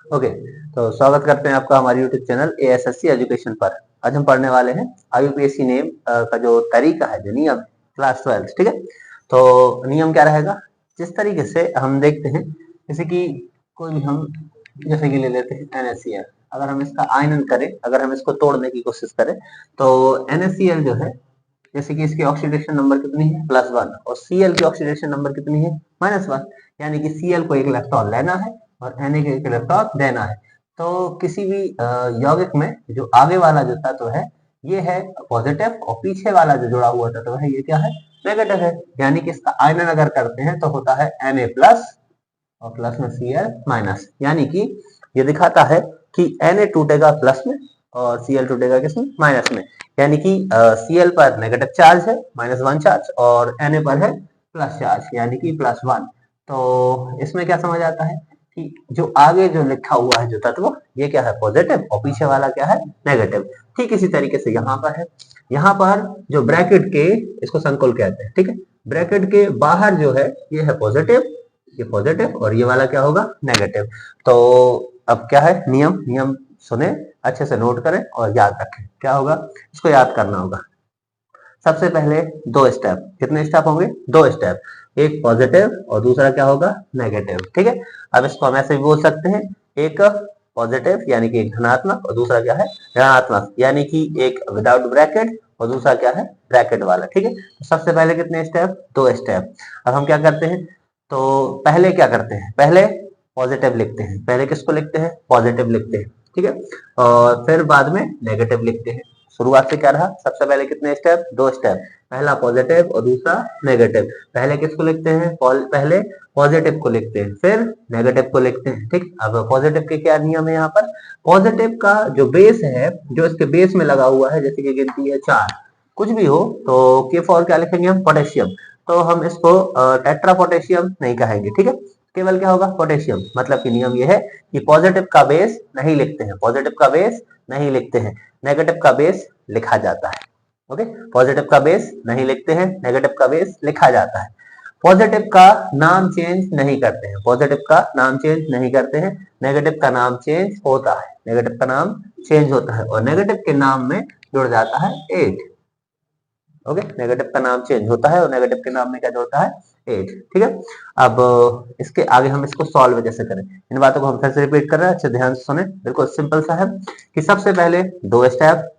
Okay, तो स्वागत करते हैं आपका हमारे यूट्यूब चैनल एएसएससी एजुकेशन पर। आज हम पढ़ने वाले हैं आईयूपीएससी नेम का जो तरीका है, जो नियम है, क्लास 12, ठीक है। तो नियम क्या रहेगा, जिस तरीके से हम देखते हैं, जैसे कि कोई भी हम जैसे कि ले लेते हैं NaCl। अगर हम इसका आयनन करें, अगर हम इसको तोड़ने की कोशिश करें, तो NaCl जो है, जैसे कि इसकी ऑक्सीडेशन नंबर कितनी है, +1, और Cl की ऑक्सीडेशन नंबर कितनी है, -1। यानी कि Cl को एक इलेक्ट्रॉन लेना है और Na को एक इलेक्ट्रॉन देना है। तो किसी भी यौगिक में जो आगे वाला जो तत्व है ये है पॉजिटिव, और पीछे वाला जो जुड़ा हुआ तत्व है ये क्या है, नेगेटिव है। यानी कि इसका आयनन अगर करते हैं तो होता है Na+ और प्लस में Cl-। यानी कि ये दिखाता है कि Na टूटेगा प्लस में और Cl टूटेगा किसमें, माइनस में। यानी कि Cl पर नेगेटिव चार्ज है, -1 चार्ज, और Na पर है प्लस चार्ज, यानी कि +1। तो इसमें क्या समझ आता है कि जो आगे जो लिखा हुआ है जो तत्व, ये क्या है, पॉजिटिव, और पीछे वाला क्या है, नेगेटिव। ठीक इसी तरीके से यहाँ पर है, यहाँ पर जो ब्रैकेट के, इसको संकुल कहते हैं, ठीक है। ब्रैकेट के बाहर जो है ये है पॉजिटिव, ये पॉजिटिव, और ये वाला क्या होगा, नेगेटिव। तो अब क्या है नियम, नियम सुने, अच्छे से नोट करें और याद रखें। क्या होगा, इसको याद करना होगा। सबसे पहले 2 स्टेप, कितने स्टेप होंगे, 2 स्टेप, एक पॉजिटिव और दूसरा क्या होगा, नेगेटिव, ठीक है। अब इसको हम ऐसे भी बोल सकते हैं, एक पॉजिटिव यानी कि एक धनात्मक, और दूसरा क्या है, ऋणात्मक, यानी कि एक विदाउट ब्रैकेट और दूसरा क्या है, ब्रैकेट वाला, ठीक है। तो सबसे पहले कितने स्टेप, 2 स्टेप। अब हम क्या करते हैं, तो पहले क्या करते हैं, पहले पॉजिटिव लिखते हैं, पहले किसको लिखते हैं, पॉजिटिव लिखते हैं, ठीक है, और फिर बाद में नेगेटिव लिखते हैं। शुरुआत से क्या रहा, सबसे पहले कितने स्टेप, 2 स्टेप, पहला पॉजिटिव और दूसरा नेगेटिव। पहले किसको लिखते हैं, पहले पॉजिटिव को लिखते हैं, फिर नेगेटिव को लिखते हैं, ठीक। अब पॉजिटिव के क्या नियम है, यहाँ पर पॉजिटिव का जो बेस है, जो इसके बेस में लगा हुआ है, जैसे कि गिनती है 4, कुछ भी हो, तो K4 क्या लिखेंगे हम, पोटेशियम। तो हम इसको टेट्रा पोटेशियम नहीं कहेंगे, ठीक है, केवल क्या होगा, पोटेशियम। मतलब कि नियम ये है कि पॉजिटिव का बेस नहीं लिखते हैं, पॉजिटिव का बेस नहीं लिखते हैं, नेगेटिव का बेस लिखा जाता है। ओके, पॉजिटिव का बेस नहीं लिखते हैं, नेगेटिव का बेस लिखा जाता है। पॉजिटिव का नाम चेंज नहीं करते हैं, पॉजिटिव का नाम चेंज नहीं करते हैं, नेगेटिव का नाम चेंज होता है, नेगेटिव का नाम चेंज होता है, और नेगेटिव के नाम में जुड़ जाता है 8। ओके, नेगेटिव का नाम चेंज होता है और नेगेटिव के नाम में क्या जोड़ता है, 8, ठीक है। अब इसके आगे हम इसको सॉल्व कैसे करें, इन बातों को हम फिर से रिपीट कर रहे हैं, अच्छे ध्यान से सुने। बिल्कुल सिंपल सा है कि सबसे पहले 2 स्टेप,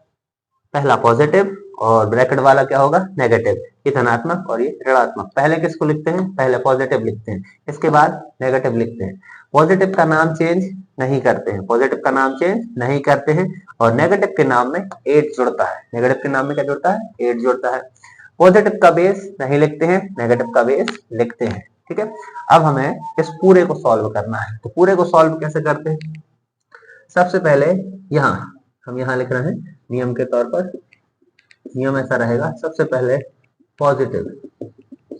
पहला पॉजिटिव और ब्रैकेट वाला क्या होगा, नेगेटिव, ये धनात्मक और ये ऋणात्मक। पहले किसको लिखते हैं, पहले पॉजिटिव लिखते हैं, इसके बाद नेगेटिव लिखते हैं। पॉजिटिव का नाम चेंज नहीं करते हैं, पॉजिटिव का नाम चेंज नहीं करते हैं, और नेगेटिव के नाम में 8 जुड़ता है, नेगेटिव के नाम में क्या जुड़ता है, 8 जुड़ता है। पॉजिटिव का बेस नहीं लिखते हैं, नेगेटिव का बेस लिखते हैं, ठीक है। अब हमें इस पूरे को सॉल्व करना है, तो पूरे को सॉल्व कैसे करते हैं, सबसे पहले यहाँ हम यहाँ लिख रहे हैं नियम के तौर पर। नियम ऐसा रहेगा, सबसे पहले पॉजिटिव,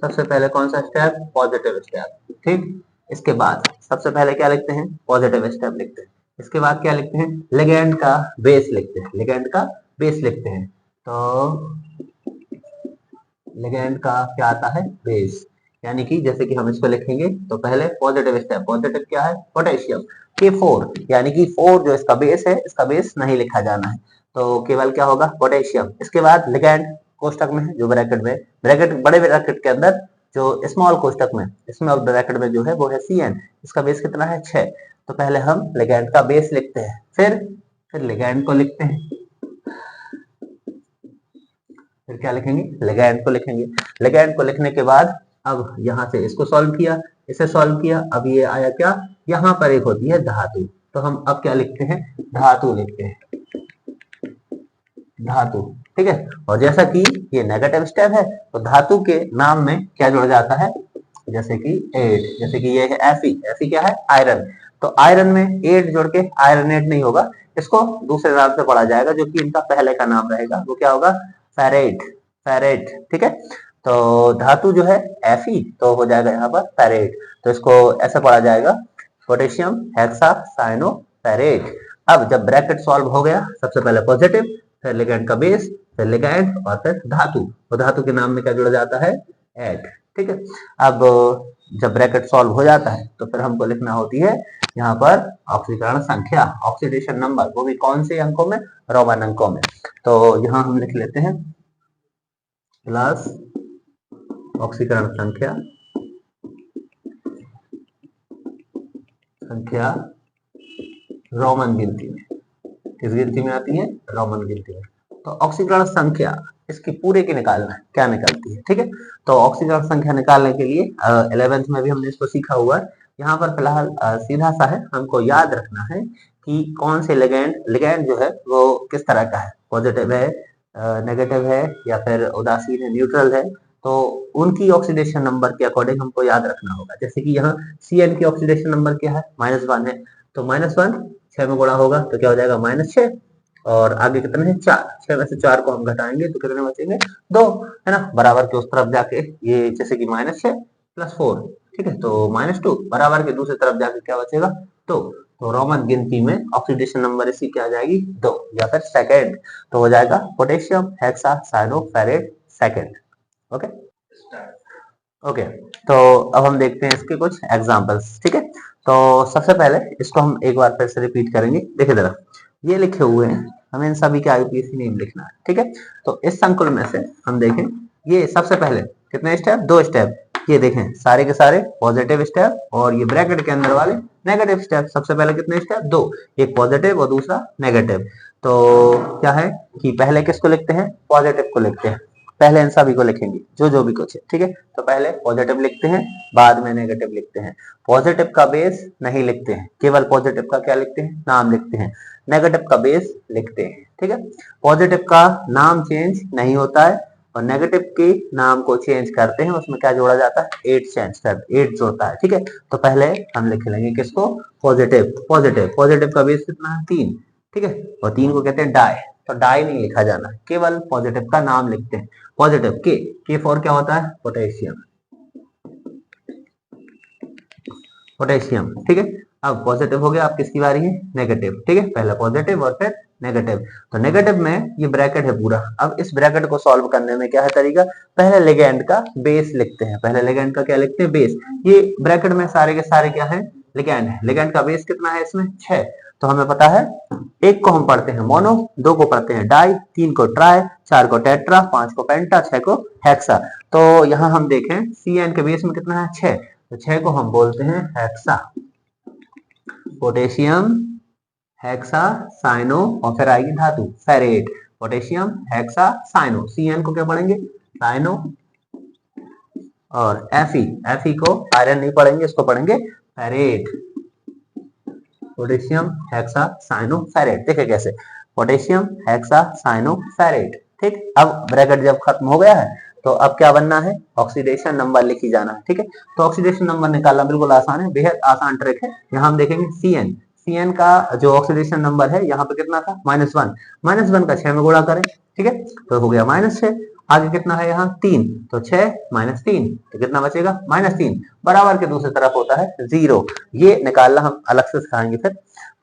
सबसे पहले कौन सा स्टेप, पॉजिटिव स्टेप, ठीक। इसके बाद सबसे पहले क्या लिखते हैं, पॉजिटिव स्टेप लिखते हैं। इसके बाद क्या लिखते हैं, लिगेंड का बेस लिखते हैं, लिगेंड का बेस लिखते हैं। तो लिगेंड का क्या आता है, बेस, यानी कि जैसे कि हम इसको लिखेंगे, तो पहले पॉजिटिव स्टेप, पॉजिटिव क्या है, पोटेशियम, K4, यानी कि 4 जो इसका बेस है, इसका बेस नहीं लिखा जाना है, तो केवल क्या होगा, पोटेशियम। इसके बाद लिगेंड कोष्टक में है, जो ब्रैकेट में, ब्रैकेट बड़े ब्रैकेट के अंदर जो स्मॉल कोष्टक में, स्मॉल ब्रैकेट में जो है वो है Cn, इसका बेस कितना है, 6। तो पहले हम लिगेंड का बेस लिखते हैं, फिर लिगेंड को लिखते हैं, फिर क्या लिखेंगे, लिगैंड को लिखेंगे। लिगैंड को लिखने के बाद अब यहाँ से इसको सॉल्व किया, इसे सॉल्व किया, अब ये आया क्या, यहाँ पर एक होती है धातु, तो हम अब क्या लिखते हैं, धातु लिखते हैं, धातु, ठीक है। और जैसा कि ये नेगेटिव स्टेप है, तो धातु के नाम में क्या जुड़ जाता है, जैसे कि 8, जैसे कि ये है Fe, Fe क्या है, आयरन। तो आयरन में 8 जोड़ के आयरनेट नहीं होगा, इसको दूसरे नाम से पढ़ा जाएगा, जो कि इनका पहले का नाम रहेगा, वो क्या होगा, फेरेट, फेरेट, ठीक है। तो धातु जो है Fe, तो हो जाएगा यहाँ पर फेरेट, तो इसको ऐसा पढ़ा जाएगा, पोटेशियम हेक्सा साइनो फेरेट। अब जब ब्रैकेट सॉल्व हो गया, सबसे पहले पॉजिटिव, फिर लिगेंड का बेस, फिर लिगेंड, और फिर धातु, तो धातु के नाम में क्या जुड़ जाता है, एट, ठीक है। अब जब ब्रैकेट सॉल्व हो जाता है, तो फिर हमको लिखना होती है यहाँ पर ऑक्सीकरण संख्या, ऑक्सीडेशन नंबर, वो भी कौन से अंकों में, रोमन अंकों में। तो यहाँ हम लिख लेते हैं प्लस ऑक्सीकरण संख्या, संख्या रोमन गिनती में, किस गिनती में आती है, रोमन गिनती में। तो ऑक्सीकरण संख्या इसकी पूरे की निकालना है, क्या निकलती है, ठीक है। तो ऑक्सीकरण संख्या निकालने के लिए 11th में भी हमने इसको सीखा हुआ है। यहाँ पर फिलहाल सीधा सा है, हमको याद रखना है कि कौन से लिगैंड, लिगैंड जो है वो किस तरह का है, पॉजिटिव है, नेगेटिव है, या फिर उदासीन है, न्यूट्रल है। तो उनकी ऑक्सीडेशन नंबर के अकॉर्डिंग हमको याद रखना होगा। जैसे कि यहाँ CN की ऑक्सीडेशन नंबर क्या है, -1 है, तो -1 6 में गुणा होगा तो क्या हो जाएगा, -6, और आगे कितने हैं, 4, 6 में से 4 को हम घटाएंगे तो कितने बचेंगे, 2, है ना। बराबर के उस तरफ जाके ये जैसे कि -6 + 4, ठीक है, तो -2, बराबर के दूसरी तरफ जाके क्या बचेगा, 2। तो रोमन गिनती में ऑक्सीडेशन नंबर इसकी क्या आ जाएगी, 2 या फिर सेकेंड। तो हो जाएगा potassium hexacyanoferrate second. Okay okay, तो अब हम देखते हैं इसके कुछ एग्जांपल्स, ठीक है। तो सबसे पहले इसको हम एक बार फिर से रिपीट करेंगे। देखिए जरा, ये लिखे हुए हैं, हमें इन सभी के IUPAC नेम लिखना है, ठीक है। तो इस संकुल में से हम देखें, ये सबसे पहले कितने स्टेप, 2 स्टेप, ये देखें सारे के सारे पॉजिटिव स्टेप, और ये ब्रैकेट के अंदर वाले नेगेटिव स्टेप। सबसे पहले कितने स्टेप, 2, एक पॉजिटिव और दूसरा नेगेटिव। तो क्या है कि पहले किसको लिखते हैं, पॉजिटिव को लिखते हैं, पहले इन सभी को लिखेंगे जो भी कुछ है, ठीक है। तो पहले पॉजिटिव लिखते हैं, बाद में नेगेटिव लिखते हैं। पॉजिटिव का बेस नहीं लिखते हैं, केवल पॉजिटिव का क्या लिखते हैं, नाम लिखते हैं। नेगेटिव का बेस लिखते हैं, ठीक है। पॉजिटिव का नाम चेंज नहीं होता है, और नेगेटिव के नाम को चेंज करते हैं, उसमें क्या जोड़ा जाता है, 8 चेंज कर 8 जोड़ता है, ठीक है। तो पहले हम लिख लेंगे किसको, पॉजिटिव। पॉजिटिव, पॉजिटिव का बेस कितना है, 3, ठीक है, और 3 को कहते हैं डाई। तो डाई नहीं लिखा जाना, केवल पॉजिटिव का नाम लिखते हैं। पॉजिटिव के फॉर क्या होता है, पोटेशियम, पोटेशियम, ठीक है। अब पॉजिटिव हो गया, अब किसकी बारी है, नेगेटिव, ठीक है, पहले पॉजिटिव और फिर नेगेटिव। तो नेगेटिव में ये ब्रैकेट है पूरा। अब इस ब्रैकेट को सॉल्व करने में क्या है तरीका, पहले लिगैंड का बेस लिखते हैं, पहले लिगैंड का क्या लिखते हैं, बेस। ये ब्रैकेट में सारे के सारे क्या है, लिगैंड है। लिगैंड का बेस कितना है इसमें, 6। तो हमें पता है, 1 को हम पढ़ते हैं मोनो, 2 को पढ़ते हैं डाई, 3 को ट्राई, 4 को टेट्रा, 5 को पेंटा, 6 को हेक्सा। तो यहाँ हम देखें CN के बेस में कितना है, 6, तो 6 को हम बोलते हैं हेक्सा, पोटेशियम हेक्सा साइनो, और फिर आएगी धातु ferrate, potassium hexa cyano. CN को क्या पढ़ेंगे, साइनो, और Fe को आयरन नहीं पढ़ेंगे, इसको पढ़ेंगे ferrate, potassium hexa cyano ferrate. देखिए कैसे, पोटेशियम हेक्सा साइनो फेरेट, ठीक। अब ब्रैकेट जब खत्म हो गया है, तो अब क्या बनना है, ऑक्सीडेशन नंबर लिखी जाना है, ठीक है। तो ऑक्सीडेशन नंबर निकालना बिल्कुल आसान है, बेहद आसान ट्रिक है। यहाँ हम देखेंगे CN का जो ऑक्सीडेशन नंबर है यहाँ पे कितना था, -1, -1 का 6 में गुणा करें, ठीक है, तो हो गया -6। आगे कितना है यहाँ, 3, तो 6 - 3, तो कितना बचेगा, -3, बराबर के दूसरी तरफ होता है 0। ये निकालना हम अलग से सिखाएंगे फिर।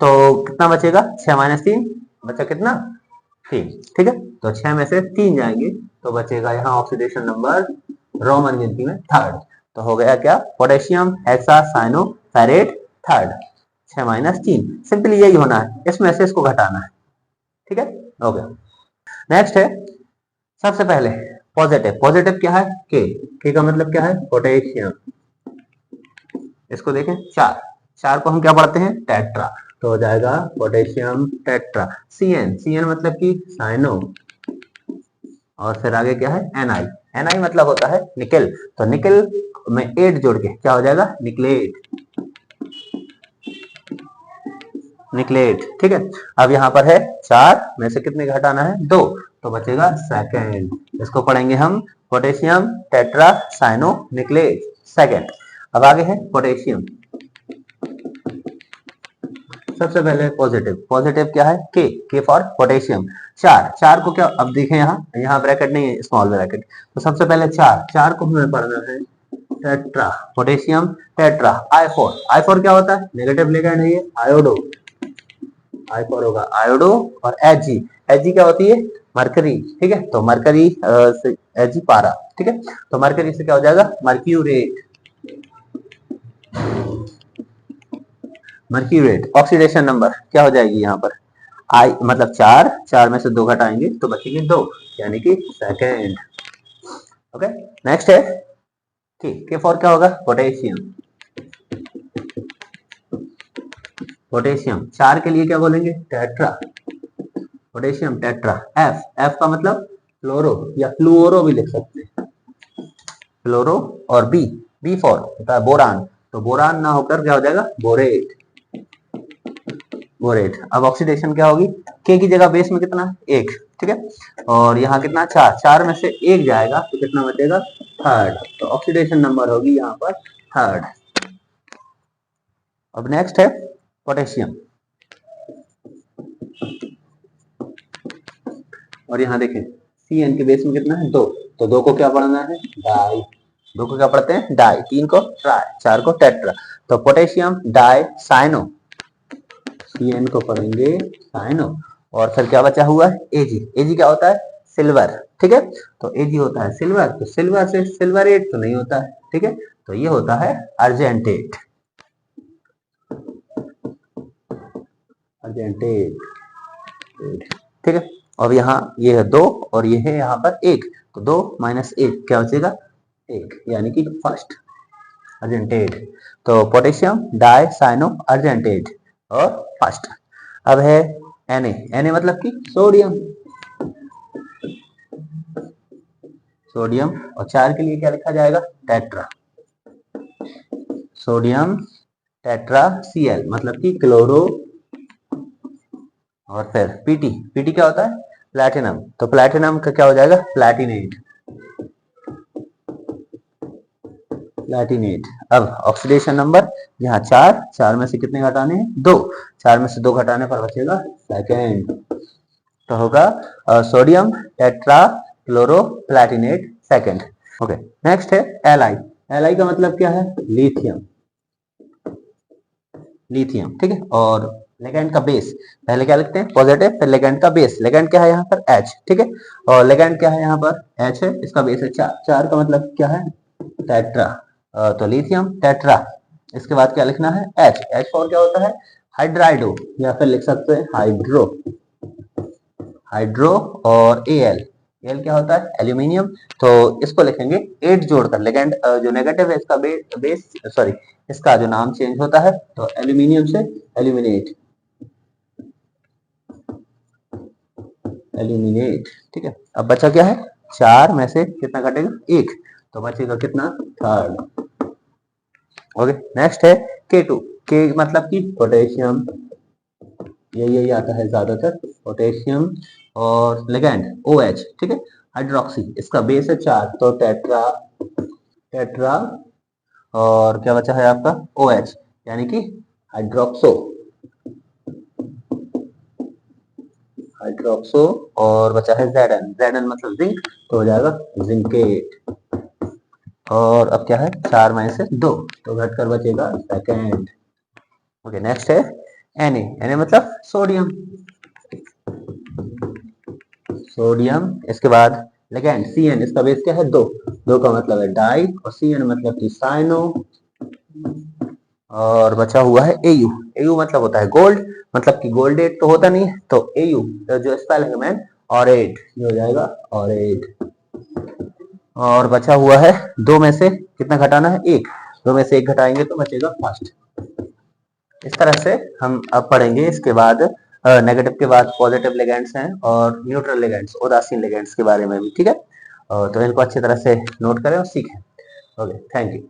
तो कितना बचेगा, 6 - 3 बचा कितना, 3, ठीक है। तो 6 में से 3 जाएंगे तो बचेगा यहाँ ऑक्सीडेशन नंबर रोमन गिनती में 3rd। तो हो गया क्या, पोटेशियम हेक्सासाइनोफेरेट 3rd, 6 - 3, सिंपली यही होना है, इसमें से इसको घटाना है, ठीक है। ओके, नेक्स्ट है, सबसे पहले पॉजिटिव। पॉजिटिव क्या है, के का मतलब क्या है, पोटेशियम। इसको देखें, 4 को हम क्या पढ़ते हैं, टेट्रा, तो हो जाएगा पोटेशियम टेट्रा। CN मतलब कि साइनो, और फिर आगे क्या है, Ni मतलब होता है निकेल, तो निकेल में 8 जोड़ के क्या हो जाएगा, निकलेट, निकलेट, ठीक है। अब यहाँ पर है 4 में से कितने घटाना है, 2, तो बचेगा सेकेंड। इसको पढ़ेंगे हम potassium tetra cyano nickelate second. अब आगे है पोटेशियम, सबसे पहले पॉजिटिव क्या है, के फॉर पोटेशियम। 4 को क्या, अब देखें यहाँ ब्रैकेट नहीं है, स्मॉल ब्रैकेट, तो सबसे पहले 4 को हमें पढ़ना है टेट्रा, पोटेशियम टेट्रा। I4 क्या होता है, नेगेटिव लिगैंड है ये, आयोडो, I4 होगा आयोडो, और Ag क्या होती है, मरकरी, ठीक है, तो मरकरी Ag पारा, ठीक है। तो मरकरी से क्या हो जाएगा, मर्क्यूरेट, मर्क्यूरेट। ऑक्सीडेशन नंबर क्या हो जाएगी यहाँ पर, आई मतलब 4, 4 में से 2 घटाएंगे तो बचेंगे 2, यानी कि सेकेंड। ओके, नेक्स्ट है के फॉर क्या होगा, पोटेशियम। पोटेशियम 4 के लिए क्या बोलेंगे, tetra, potassium tetra. F, F का मतलब फ्लोरो या फ्लूओरो भी लिख सकते हैं, फ्लोरो। और बी, बी फॉर होता है बोरान, तो बोरान ना होकर क्या हो जाएगा, बोरेट, बोरेट। अब ऑक्सीडेशन क्या होगी, के की जगह बेस में कितना, 1, ठीक है, और यहाँ कितना 4, 4 में से 1 जाएगा तो कितना बचेगा, थर्ड, तो ऑक्सीडेशन नंबर होगी यहाँ पर थर्ड। अब नेक्स्ट है पोटेशियम, और यहाँ देखें सी के बेस में कितना है, 2, तो 2 को क्या पढ़ना है, डाई, 2 को क्या पढ़ते हैं, डाई, 3 को ट्राई, 4 को टेट्रा, तो पोटेशियम डाई साइनो, सी को पढ़ेंगे साइनो। और फिर क्या बचा हुआ है, एजी, एजी क्या होता है, सिल्वर, ठीक है, तो एजी होता है सिल्वर, तो सिल्वर से सिल्वरेट तो नहीं होता है, ठीक है, तो ये होता है अर्जेंटेट, अर्जेंटेट, ठीक है। और यहाँ ये है 2 और ये है यहाँ पर 1, तो 2 माइनस 1 क्या बचेगा, 1, यानी कि फर्स्ट अर्जेंटेट। तो पोटेशियम डाई साइनो अर्जेंटेट और फर्स्ट। अब है Na, मतलब कि सोडियम, सोडियम, और 4 के लिए क्या लिखा जाएगा, टेट्रा, सोडियम टेट्रा Cl, मतलब कि क्लोरो, और फिर पीटी, पीटी क्या होता है, प्लैटिनम, तो प्लैटिनम का क्या हो जाएगा, प्लैटिनेट, प्लैटिनेट। अब ऑक्सीडेशन नंबर यहाँ 4, 4 में से कितने घटाने हैं, 2, 4 में से 2 घटाने पर बचेगा सेकेंड, तो होगा sodium tetrachloroplatinate second. Okay, next है एलआई, एलआई का मतलब क्या है, लिथियम, लिथियम, ठीक है। और लेगेंड का बेस, पहले क्या लिखते हैं पॉजिटिव, फिर लेगेंड का बेस, लेगेंड क्या है यहाँ पर H, ठीक है, और लेगेंड क्या है यहाँ पर H है, इसका बेस है 4, 4 का मतलब क्या है, टेट्रा, तो लिथियम टेट्रा। इसके बाद क्या लिखना है, H, H फॉर क्या होता है, हाइड्राइडो, या फिर लिख सकते हैं हाइड्रो, हाइड्रो, और Al क्या होता है, एल्यूमिनियम, तो इसको लिखेंगे 8 जोड़कर, लेगेंड जो नेगेटिव है इसका बेस सॉरी इसका जो नाम चेंज होता है, तो एल्यूमिनियम से एल्यूमिनेट, एल्यूमिनेट, ठीक है। अब बचा क्या है, 4 में से कितना घटेगा, 1, तो बचेगा कितना, थर्ड। ओके, नेक्स्ट है K2, के मतलब कि पोटेशियम, यही आता है ज्यादातर, पोटेशियम, और लेगेंड OH, ठीक है, हाइड्रोक्सी, इसका बेस है 4, तो टेट्रा, टेट्रा, और क्या बचा है आपका OH, यानी कि हाइड्रोक्सो, हाइड्रोक्सो, और बचा है Zn, Zn मतलब जिंक, तो हो जाएगा जिंकेट। और अब क्या है, 4 में से 2, तो घटकर बचेगा सेकेंड। ओके, नेक्स्ट है Na, मतलब सोडियम, सोडियम, इसके बाद लेगेंड Cn, इसका बेस क्या है 2, 2 का मतलब है डाई, और Cn मतलब कि साइनो, और बचा हुआ है Au, Au मतलब होता है गोल्ड, मतलब कि गोल्डेट तो होता नहीं है, तो Au तो जो स्पेलिंग है ऑरेट, ये हो जाएगा ऑरेट। और बचा हुआ है 2 में से कितना घटाना है, 1, 2 में से 1 घटाएंगे तो बचेगा फर्स्ट। इस तरह से हम अब पढ़ेंगे, इसके बाद नेगेटिव के बाद पॉजिटिव लेगेंड्स हैं और न्यूट्रल लेगेंड्स, उदासीन लेगेंड्स के बारे में भी, ठीक है, तो इनको अच्छी तरह से नोट करें और सीखें। Okay, thank you.